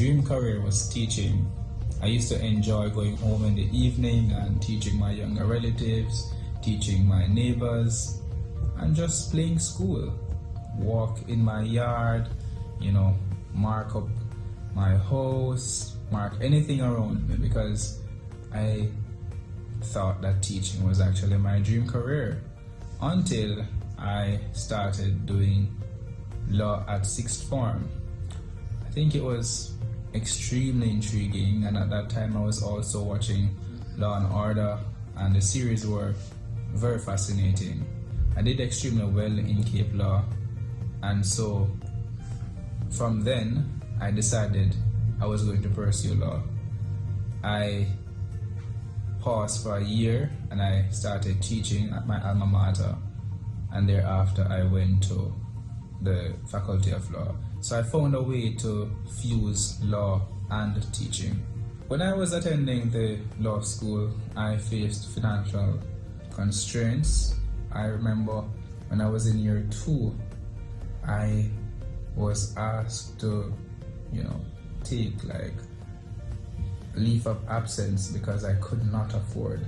dream career was teaching. I used to enjoy going home in the evening and teaching my younger relatives, teaching my neighbors, and just playing school. Walk in my yard, mark up my house, mark anything around me, because I thought that teaching was actually my dream career, until I started doing law at sixth form. I think it was extremely intriguing, and at that time I was also watching Law and Order, and the series were very fascinating. I did extremely well in Cape Law, and so from then I decided I was going to pursue law. I paused for a year and I started teaching at my alma mater, and thereafter I went to the Faculty of Law. So I found a way to fuse law and teaching. When I was attending the law school, I faced financial constraints. I remember when I was in year 2, I was asked to, take like leave of absence because I could not afford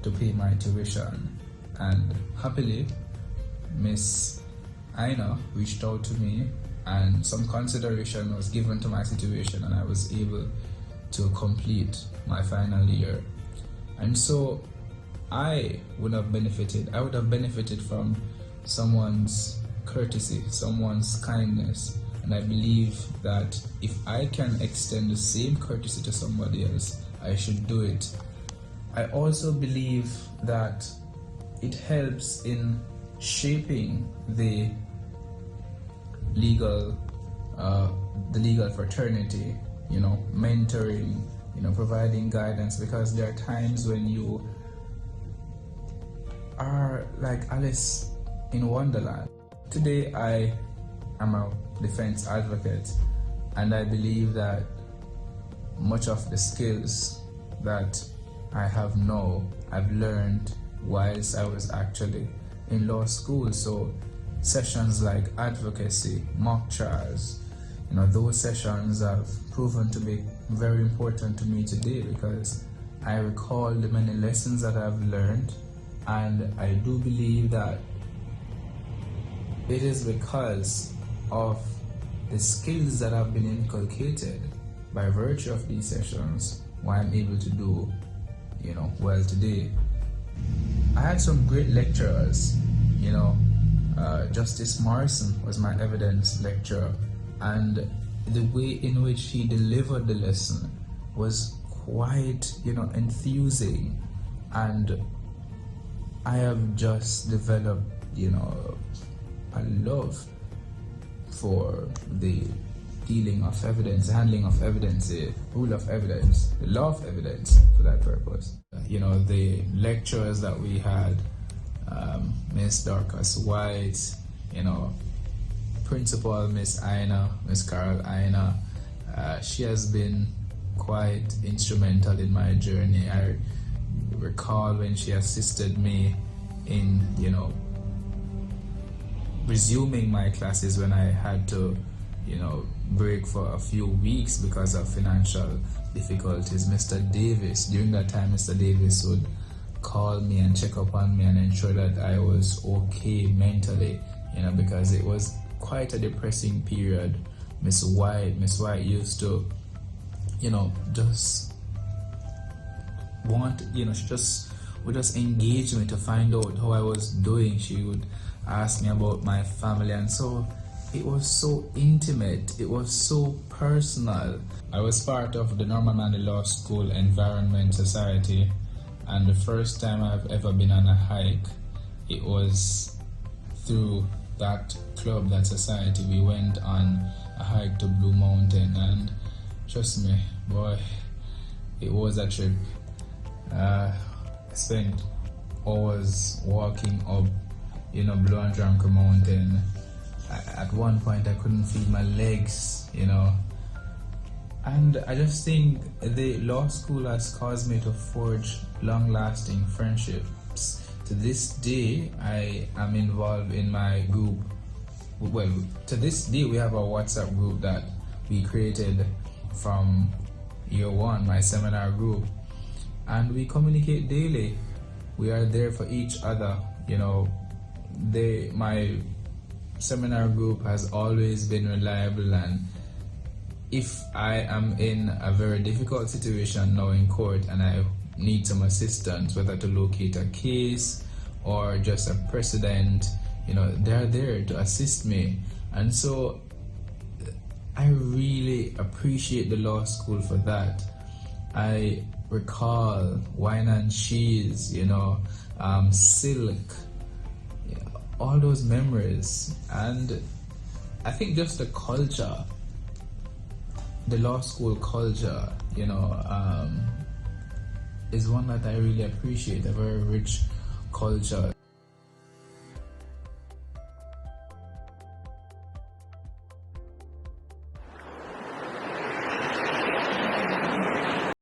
to pay my tuition. And happily, Miss Aina reached out to me, and some consideration was given to my situation, and I was able to complete my final year. And so I would have benefited from someone's courtesy, someone's kindness. And I believe that if I can extend the same courtesy to somebody else, I should do it. I also believe that it helps in shaping the legal fraternity, mentoring, providing guidance, because there are times when you are like Alice in Wonderland. Today I am a defense advocate, and I believe that much of the skills that I have now I've learned whilst I was actually in law school. So sessions like advocacy, mock trials, those sessions have proven to be very important to me today, because I recall the many lessons that I've learned, and I do believe that it is because of the skills that have been inculcated by virtue of these sessions why I'm able to do, well today. I had some great lecturers, Justice Morrison was my evidence lecturer, and the way in which he delivered the lesson was quite, enthusing, and I have just developed, a love for the dealing of evidence, handling of evidence, the rule of evidence, the law of evidence for that purpose. The lecturers that we had, Miss Dorcas White, Principal Miss Aina, Miss Carol Aina, she has been quite instrumental in my journey. I recall when she assisted me in, resuming my classes when I had to, break for a few weeks because of financial difficulties. Mr. Davis, during that time, Mr. Davis would call me and check up on me and ensure that I was okay mentally, because it was quite a depressing period. Miss White used to, just want, she would just engage me to find out how I was doing. She would ask me about my family, and so it was so intimate, it was so personal. I was part of the Norman Manley Law School Environment Society, and the first time I've ever been on a hike, it was through that club, that society. We went on a hike to Blue Mountain, and trust me, boy, it was a trip. I spent hours walking up, Blue and Dranker Mountain. At one point I couldn't feel my legs, and I just think the law school has caused me to forge long-lasting friendships. To this day, I am involved in my group. Well, to this day, we have a WhatsApp group that we created from year one, my seminar group, and we communicate daily. We are there for each other. My seminar group has always been reliable, and if I am in a very difficult situation now in court and I need some assistance, whether to locate a case or just a precedent, they're there to assist me. And so I really appreciate the law school for that. I recall wine and cheese, silk, all those memories. And I think just the culture, the law school culture, is one that I really appreciate, a very rich culture.